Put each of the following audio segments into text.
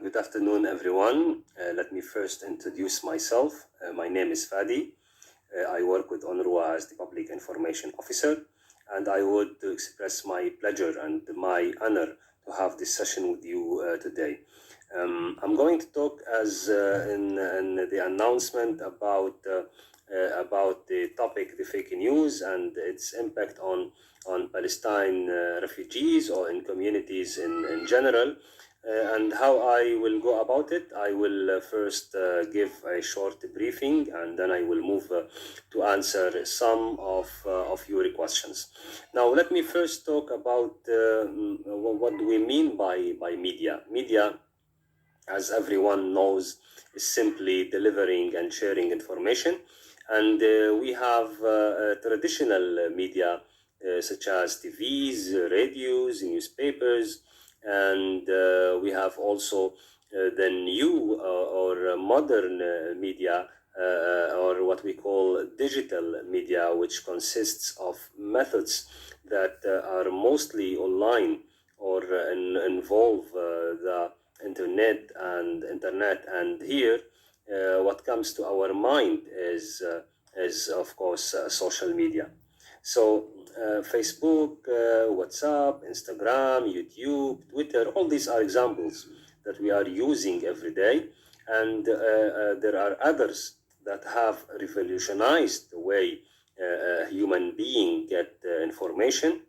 Good afternoon, everyone. Let me first introduce myself. My name is Fadi. I work with UNRWA as the Public Information Officer, and I would express my pleasure and my honor to have this session with you today. I'm going to talk as in the announcement about the topic, the fake news, and its impact on Palestine refugees or in communities in general. And how I will go about it, I will first give a short briefing, and then I will move to answer some of your questions. Now, let me first talk about what do we mean by media. Media, as everyone knows, is simply delivering and sharing information. And we have traditional media such as TVs, radios, newspapers, and we have also the new or modern media or what we call digital media, which consists of methods that are mostly online or involve the internet. And here what comes to our mind is of course social media. So Facebook, WhatsApp, Instagram, YouTube, Twitter, all these are examples that we are using every day. And there are others that have revolutionized the way a human being get information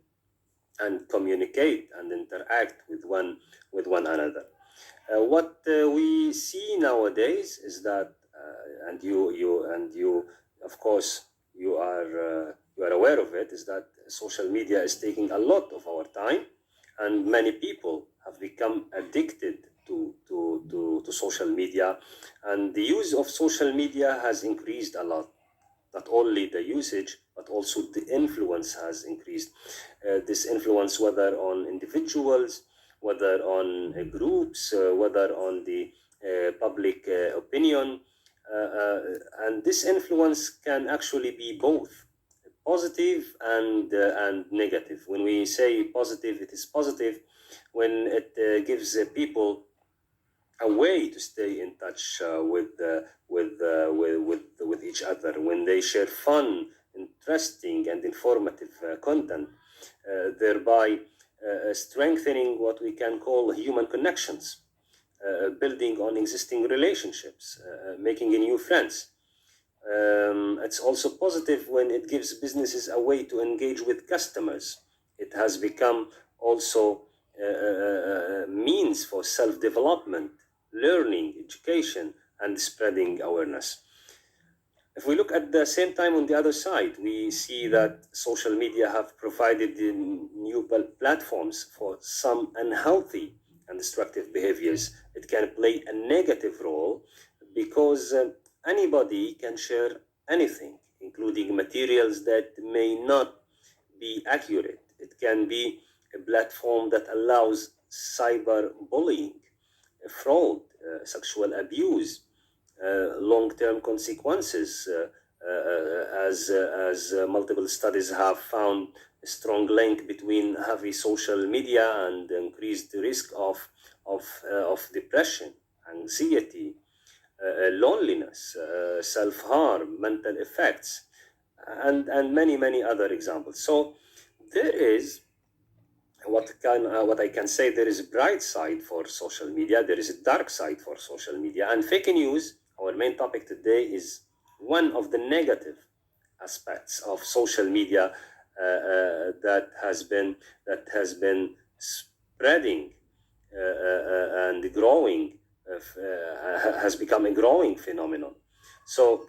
and communicate and interact with one another. What we see nowadays is that, and you, of course, you are aware of it, is that social media is taking a lot of our time, and many people have become addicted to social media, and the use of social media has increased a lot. Not only the usage, but also the influence has increased. This influence, whether on individuals, whether on groups, whether on the public opinion. And this influence can actually be both positive and negative. When we say positive, it is positive when it gives people a way to stay in touch with each other, when they share fun, interesting, and informative content, thereby strengthening what we can call human connections, building on existing relationships, making new friends. It's also positive when it gives businesses a way to engage with customers. It has become also a means for self-development, learning, education, and spreading awareness. If we look at the same time on the other side, we see that social media have provided new platforms for some unhealthy and destructive behaviors. It can play a negative role because anybody can share anything, including materials that may not be accurate. It can be a platform that allows cyberbullying, fraud, sexual abuse, long-term consequences, as multiple studies have found a strong link between heavy social media and increased risk of depression, anxiety, loneliness, self-harm, mental effects, and many other examples. So there is what I can say, there is a bright side for social media, there is a dark side for social media, and fake news, our main topic today, is one of the negative aspects of social media that has been spreading and growing, has become a growing phenomenon. So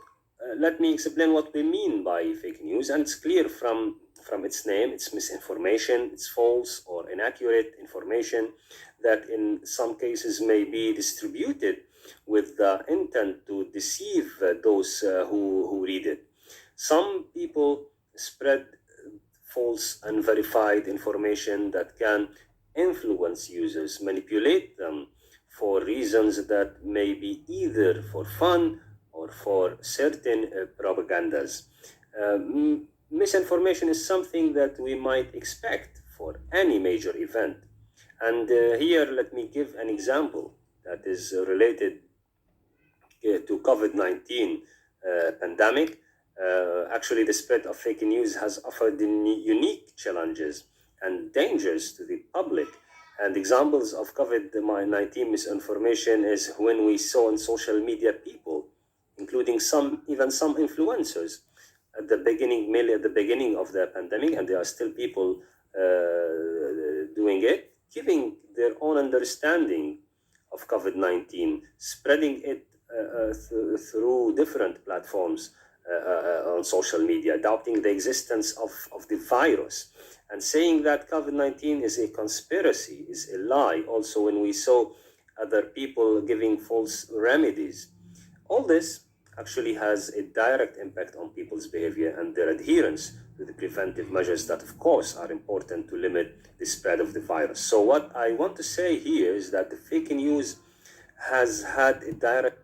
let me explain what we mean by fake news, and it's clear from its name. It's misinformation, it's false or inaccurate information that in some cases may be distributed with the intent to deceive those who read it. Some people spread false, unverified information that can influence users, manipulate them for reasons that may be either for fun or for certain propagandas. Misinformation is something that we might expect for any major event. And here, let me give an example. that is related to COVID-19 pandemic. Actually, the spread of fake news has offered unique challenges and dangers to the public. And examples of COVID-19 misinformation is when we saw on social media people, including even some influencers, at the beginning, mainly at the beginning of the pandemic, and there are still people doing it, giving their own understanding of COVID-19, spreading it through different platforms on social media, doubting the existence of the virus, and saying that COVID-19 is a conspiracy, is a lie. Also, when we saw other people giving false remedies, all this actually has a direct impact on people's behavior and their adherence to the preventive measures that, of course, are important to limit the spread of the virus. So what I want to say here is that the fake news has had a direct